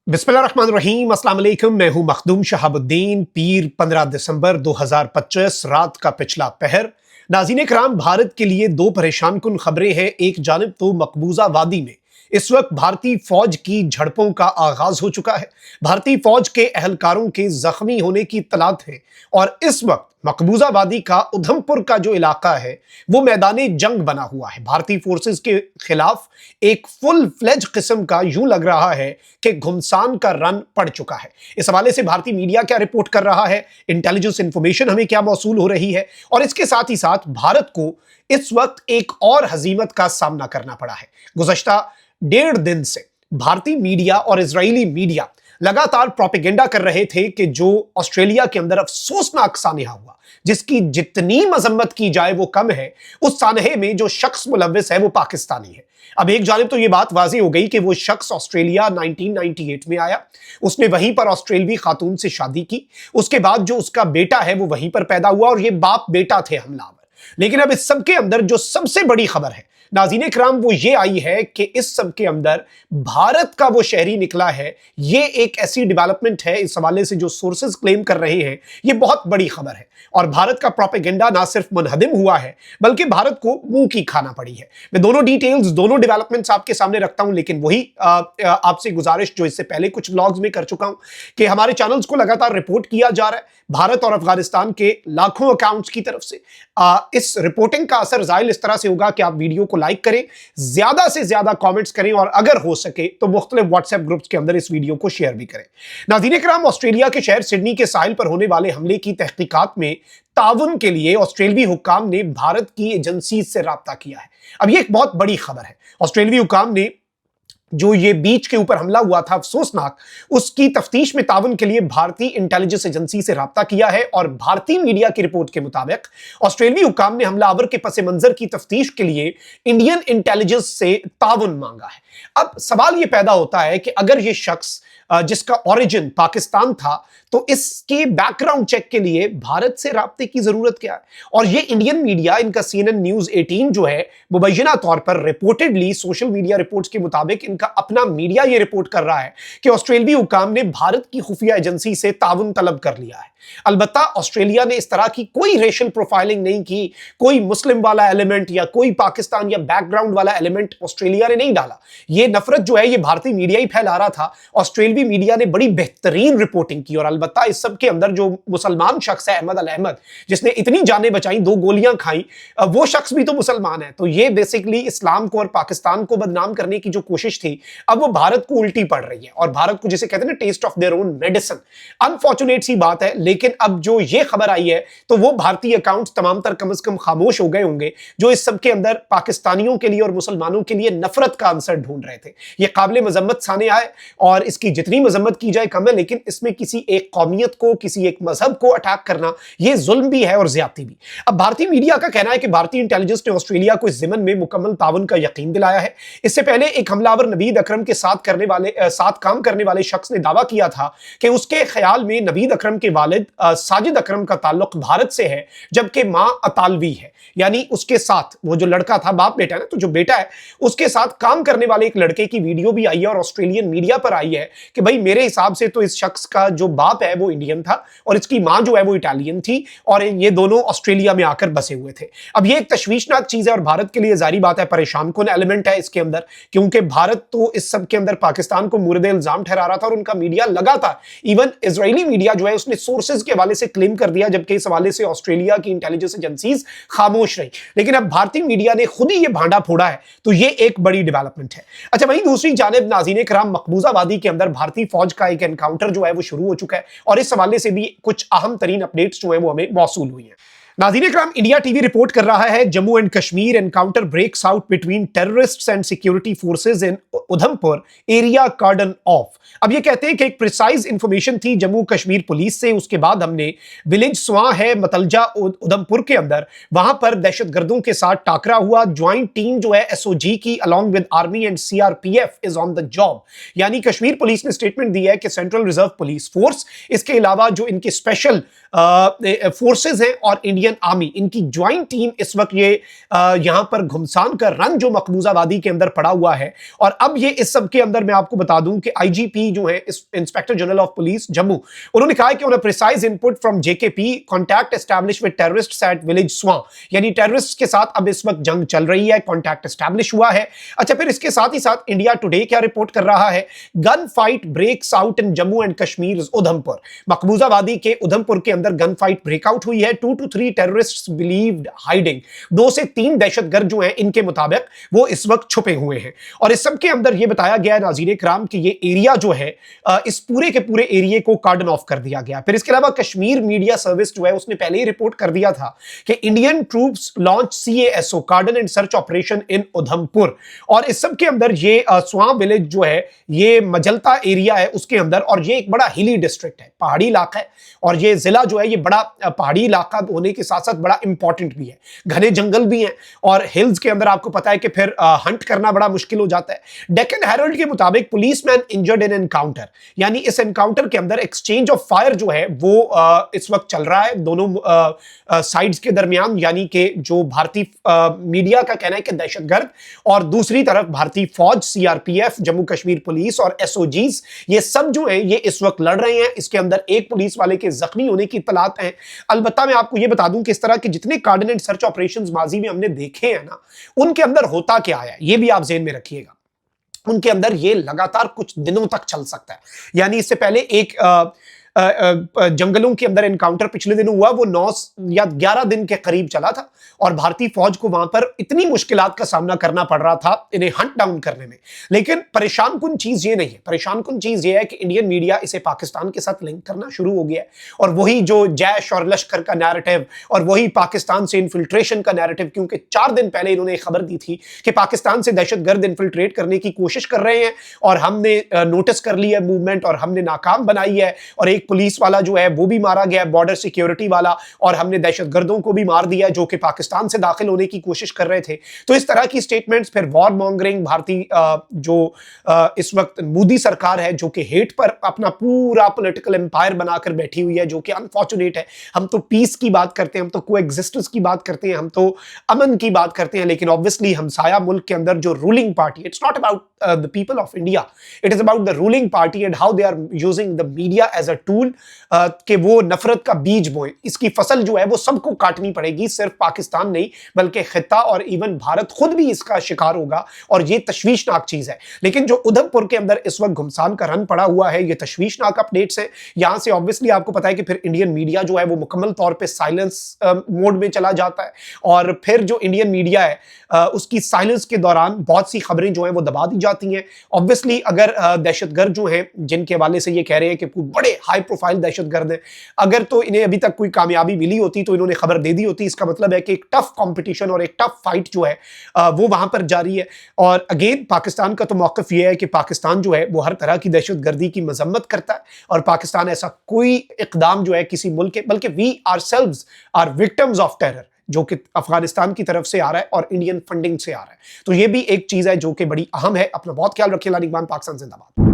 बिस्मिल्लाहिर्रहमानिर्रहीम, अस्सलाम वालेकुम। मैं हूं मखदूम शहाबुद्दीन। पीर 15 दिसंबर 2025 रात का पिछला पहर। नाज़रीन कराम, भारत के लिए दो परेशान कुन खबरें हैं। एक जानिब तो मकबूजा वादी में इस वक्त भारतीय फौज की झड़पों का आगाज हो चुका है। भारतीय फौज के अहलकारों के जख्मी होने की इत्तलात है और इस वक्त मकबूजा वादी का उधमपुर का जो इलाका है वो मैदान जंग बना हुआ है। भारतीय फोर्सेस के खिलाफ एक फुल फ्लेज किस्म का यूं लग रहा है कि घुमसान का रन पड़ चुका है। इस हवाले से भारतीय मीडिया क्या रिपोर्ट कर रहा है, इंटेलिजेंस इंफॉर्मेशन हमें क्या मौसूल हो रही है, और इसके साथ ही साथ भारत को इस वक्त एक और हजीमत का सामना करना पड़ा है। गुज़श्ता 1.5 दिन से भारतीय मीडिया और इजरायली मीडिया लगातार प्रोपेगेंडा कर रहे थे कि जो ऑस्ट्रेलिया के अंदर अफसोसनाक सानहा हुआ, जिसकी जितनी मजम्मत की जाए वो कम है, उस सानहे में जो शख्स मुलव्विस है वो पाकिस्तानी है। अब एक जानिब तो ये बात वाज़ेह हो गई कि वो शख्स ऑस्ट्रेलिया 1998 में आया, उसने वहीं पर ऑस्ट्रेलवी खातून से शादी की, उसके बाद जो उसका बेटा है वो वहीं पर पैदा हुआ और ये बाप बेटा थे हमलावर। लेकिन अब इस सब के अंदर जो सबसे बड़ी खबर है नाज़रीन किराम वो ये आई है कि इस सब के अंदर भारत का वो शहरी निकला है। ये एक ऐसी डेवलपमेंट है, इस हवाले से जो सोर्सेज क्लेम कर रहे हैं ये बहुत बड़ी खबर है और भारत का प्रोपेगेंडा ना सिर्फ मुनहदिम हुआ है बल्कि भारत को मुंह की खाना पड़ी है। मैं दोनों डिटेल्स, दोनों डेवलपमेंट्स आपके सामने रखता हूं, लेकिन वही आपसे गुजारिश जो इससे पहले कुछ व्लॉग्स में कर चुका हूं कि हमारे चैनल्स को लगातार रिपोर्ट किया जा रहा है भारत और अफगानिस्तान के लाखों अकाउंट्स की तरफ से। इस रिपोर्टिंग का असर जाहिर इस तरह से होगा कि आप वीडियो को लाइक करें, ज्यादा से ज्यादा कमेंट्स करें और अगर हो सके तो मुख्तलिफ व्हाट्सएप ग्रुप्स के अंदर इस वीडियो को शेयर भी करें। नाज़रीन किराम, ऑस्ट्रेलिया के शहर सिडनी के साहिल पर होने वाले हमले की तहकीकात में ताउन के लिए ऑस्ट्रेलवी हुक्काम ने भारत की एजेंसी से राब्ता किया है। अब ये एक बहुत बड़ी खबर है। ऑस्ट्रेलवी हुक्काम ने जो ये बीच के ऊपर हमला हुआ था अफसोसनाक, उसकी तफ्तीश में ताउन के लिए भारतीय इंटेलिजेंस एजेंसी से राब्ता किया है और भारतीय मीडिया की रिपोर्ट के मुताबिक ऑस्ट्रेलवी हुक्काम ने हमलावर के पस मंजर की तफ्तीश के लिए इंडियन इंटेलिजेंस से ताउन मांगा है। अब सवाल ये पैदा होता है कि अगर ये शख्स जिसका ओरिजिन पाकिस्तान था तो इसके बैकग्राउंड चेक के लिए भारत से राब्ते की जरूरत क्या है? और ये इंडियन मीडिया, इनका CNN न्यूज 18 जो है मुबैना तौर पर रिपोर्टेडली सोशल मीडिया रिपोर्ट्स के मुताबिक इनका अपना मीडिया ये रिपोर्ट कर रहा है कि ऑस्ट्रेलवी हुक्काम ने भारत की खुफिया एजेंसी से ताउन तलब कर लिया है। अलबत्ता ऑस्ट्रेलिया ने इस तरह की कोई रेशियल प्रोफाइलिंग नहीं की, कोई मुस्लिम वाला एलिमेंट या कोई पाकिस्तान या बैकग्राउंड वाला एलिमेंट ऑस्ट्रेलिया ने नहीं डाला। ये नफरत जो है ये भारतीय मीडिया ही फैला रहा था। ऑस्ट्रेलवी मीडिया ने बड़ी बेहतरीन रिपोर्टिंग की और अलबत्ता इस सब के अंदर जो मुसलमान शख्स है अहमद अल अहमद, जिसने इतनी जानें बचाई, 2 गोलियां खाई, वो शख्स भी तो मुसलमान है। तो ये बेसिकली इस्लाम को और पाकिस्तान को बदनाम करने की जो कोशिश थी अब वो भारत को उल्टी पड़ रही है और भारत को जिसे कहते हैं ना taste of their own medicine. Unfortunate सी बात है, लेकिन अब जो ये खबर आई है तो वो भारतीय अकाउंट्स तमाम तर कम से कम खामोश हो गए होंगे जो इस सब के अंदर पाकिस्तानियों के लिए और मुसलमानों के लिए नफरत का आंसर ढूंढ रहे थे। ये काबिल मजम्मत साने आए और इसकी जितनी मजम्मत की जाए कम है, लेकिन इसमें किसी एक कौमियत को, किसी एक मजहब को अटैक करना ये जुल्म भी है और ज्यादती भी। अब भारतीय मीडिया का कहना है कि भारतीय इंटेलिजेंस ने ऑस्ट्रेलिया को इस ज़िमन में मुकम्मल ताउन का यकीन दिलाया है। इससे पहले एक हमलावर नवीद अकरम के साथ काम करने वाले शख्स ने दावा किया था कि उसके ख्याल में नवीद अकरम के वालिद साजिद अकरम का ताल्लुक भारत से है जबकि मां अतालवी है। यानी उसके साथ वो जो लड़का था, बाप बेटा है ना, तो जो बेटा है उसके साथ काम करने वाले एक लड़के की वीडियो भी आई है और ऑस्ट्रेलियन मीडिया पर आई है कि भाई मेरे हिसाब से तो इस शख्स का जो बाप है वो इंडियन था और इसकी मां जो है वो इटालियन थी और ये दोनों ऑस्ट्रेलिया में आकर बसे हुए थे। अब ये एक तशवीशनाक चीज है और भारत के लिए जारी बात है परेशान कुन एलिमेंट है इसके अंदर, क्योंकि भारत तो इस सब के अंदर पाकिस्तान को मुर्दे इल्जाम ठहरा रहा था और उनका मीडिया लगातार, इवन इजरायली मीडिया जो है उसने सोर्सेज के हवाले से क्लेम कर दिया, जबकि इस हवाले से ऑस्ट्रेलिया की इंटेलिजेंस एजेंसीज खामोश रही। लेकिन अब भारतीय मीडिया ने खुद ही ये भांडा फोड़ा है, तो ये एक बड़ी डेवलपमेंट है। अच्छा, वहीं दूसरी जानिब नाज़रीन किराम, मकबूजा वादी के अंदर भारतीय फौज का एक एनकाउंटर जो है वो शुरू हो चुका है और इस हवाले से भी कुछ अहम तरीन अपडेट्स जो है वो हमें मौसूल हुई है। नाज़रीन किराम, इंडिया टीवी रिपोर्ट कर रहा है Jammu and Kashmir encounter breaks out between terrorists and security forces in Udhampur area cordon off. अब ये कहते हैं कि एक प्रिसाइज इंफॉर्मेशन थी जम्मू कश्मीर पुलिस से, उसके बाद हमने विलेज स्वां है मतलजा उधमपुर के अंदर, वहां पर दहशतगर्दों के साथ टाकरा हुआ। ज्वाइंट टीम जो है SOG की along with army and CRPF is on the job. यानी कश्मीर पुलिस ने स्टेटमेंट दी है कि सेंट्रल रिजर्व पुलिस फोर्स, इसके अलावा जो इनके स्पेशल फोर्सेज हैं और इंडियन इंडियन आर्मी, इनकी ज्वाइंट टीम इस वक्त ये यहां पर घुमसान का रंग जो मकबूजा वादी के अंदर पड़ा हुआ है। और अब ये इस सब के अंदर मैं आपको बता दूं कि आईजीपी जो है, inspector general of police Jammu, उन्होंने कहा कि on a precise input from JKP contact establish with terrorists at village Swan, यानी टेररिस्ट के साथ अब इस वक्त जंग चल रही है, कॉन्टैक्ट एस्टैब्लिश हुआ है। अच्छा, फिर इसके साथ ही साथ इंडिया टुडे क्या रिपोर्ट कर रहा है, gun fight breaks out in Jammu and Kashmir Udhampur. मकबूजा वादी के उधमपुर के अंदर गन फाइट ब्रेकआउट हुई है। 2 to 3 टेररिस्ट्स बिलीव्ड हाइडिंग, 2 से 3 दहशतगर्द जो हैं इनके मुताबिक वो इस वक्त छुपे हुए हैं। और इस सब के अंदर ये बताया गया है नाज़रीन इकराम कि ये एरिया जो है, इस पूरे के पूरे एरिया को कार्डन ऑफ कर दिया गया। फिर इसके अलावा कश्मीर मीडिया सर्विस जो है उसने पहले ही रिपोर्ट कर दिया था कि इंडियन ट्रूप्स लॉन्च CASO कार्डन and search operation in Udhampur. और इस सब के अंदर ये स्वां विलेज जो है, ये मजलता एरिया है उसके अंदर, और ये एक बड़ा हिली डिस्ट्रिक्ट है, पहाड़ी इलाका है। और ये जिला जो है ये बड़ा पहाड़ी इलाका होने के साथ साथ बड़ा इंपॉर्टेंट भी है, घने जंगल भी हैं, और हिल्स के अंदर आपको पता है कि फिर हंट करना बड़ा मुश्किल हो जाता है। डेक्कन हेरल्ड के मुताबिक पुलिसमैन इंजर्ड इन एनकाउंटर, यानी इस एनकाउंटर के अंदर एक्सचेंज ऑफ फायर जो है वो इस वक्त चल रहा है दोनों साइड्स के दरमियान, यानी कि जो भारतीय मीडिया का कहना है कि दहशतगर्द, और दूसरी तरफ भारतीय फौज, CRPF, जम्मू कश्मीर पुलिस और SOGs, ये सब जो है ये इस वक्त लड़ रहे हैं। इसके अंदर एक पुलिस वाले के जख्मी होने की इत्तलात हैं। अलबत्ता मैं आपको ये बता दूं कि इस तरह के जितने कार्डन एंड सर्च ऑपरेशंस माजी में हमने देखे हैं ना, उनके अंदर होता क्या है ये भी आप ज़हन में रखिएगा। उनके अंदर ये लगातार कुछ दिनों तक चल सकता है। यानी इससे पहले एक जंगलों के अंदर एनकाउंटर पिछले दिन हुआ, वो 9 या 11 दिन के करीब चला था, और भारतीय फौज को वहां पर इतनी मुश्किलात का सामना करना पड़ रहा था इन्हें हंट डाउन करने में। लेकिन परेशान कुन चीज ये नहीं है, परेशान कुन चीज ये है कि इंडियन मीडिया इसे पाकिस्तान के साथ लिंक करना शुरू हो गया है, और वही जो जैश और लश्कर का नैरेटिव, और वही पाकिस्तान से इन्फिल्ट्रेशन का नैरेटिव, क्योंकि 4 दिन पहले इन्होंने खबर दी थी कि पाकिस्तान से दहशतगर्द इन्फिल्ट्रेट करने की कोशिश कर रहे हैं, और हमने नोटिस कर लिया मूवमेंट, और हमने नाकाम बनाई है, और एक पुलिस वाला जो है वो भी मारा गया, बॉर्डर सिक्योरिटी वाला, और हमने दहशतगर्दों को भी मार दिया जो कि पाकिस्तान से दाखिल होने की कोशिश कर रहे थे। तो इस तरह की स्टेटमेंट्स, फिर वॉर मॉन्गरिंग, भारतीय जो इस वक्त मोदी सरकार है जो कि हेट पर अपना पूरा पॉलिटिकल एम्पायर बनाकर बैठी हुई है, जो कि अनफॉर्चुनेट है। हम तो पीस की बात करते हैं, हम तो कोएग्जिस्टेंस की बात करते हैं, हम तो अमन की बात करते हैं, लेकिन ऑब्वियसली हमसाया मुल्क के अंदर जो ruling party, it's not about the people of India, it is about the ruling party and how they are using the media as a tool कि वो नफरत का बीज बोए। इसकी फसल जो है वो सबको काटनी पड़ेगी, सिर्फ पाकिस्तान नहीं बल्कि खिता और इवन भारत खुद भी इसका शिकार होगा, और ये तशवीशनाक चीज है। लेकिन जो उधमपुर के अंदर इस वक्त घुमसान का रन पड़ा हुआ है, ये तशवीशनाक अपडेट्स हैं। यहां से ऑब्वियसली आपको पता है कि फिर इंडियन मीडिया जो है वो मुकम्मल तौर पे साइलेंस मोड में चला जाता है, और फिर जो इंडियन मीडिया है उसकी साइलेंस के दौरान बहुत सी खबरें जो हैं वो दबा दी जाती हैं। ऑब्वियसली अगर दहशतगर्द जो हैं, जिनके हवाले से ये कह रहे हैं कि बड़े हाई प्रोफाइल दहशतगर्द हैं, अगर तो इन्हें अभी तक कोई कामयाबी मिली होती तो इन्होंने खबर दे दी होती। इसका मतलब है कि एक टफ कंपटीशन और एक टफ फाइट जो है वो वहां पर जारी है। और अगेन पाकिस्तान का तो मौक़िफ़ ये है कि पाकिस्तान जो है वो हर तरह की दहशतगर्दी की मजम्मत करता है, और पाकिस्तान ऐसा कोई इक़दाम जो है किसी मुल्क के, बल्कि we ourselves are victims of terror, जो कि अफगानिस्तान की तरफ से आ रहा है और इंडियन फंडिंग से आ रहा है। तो ये भी एक चीज़ है जो कि बड़ी अहम है। अपना बहुत ख्याल रखिए। लानिकबान, पाकिस्तान जिंदाबाद।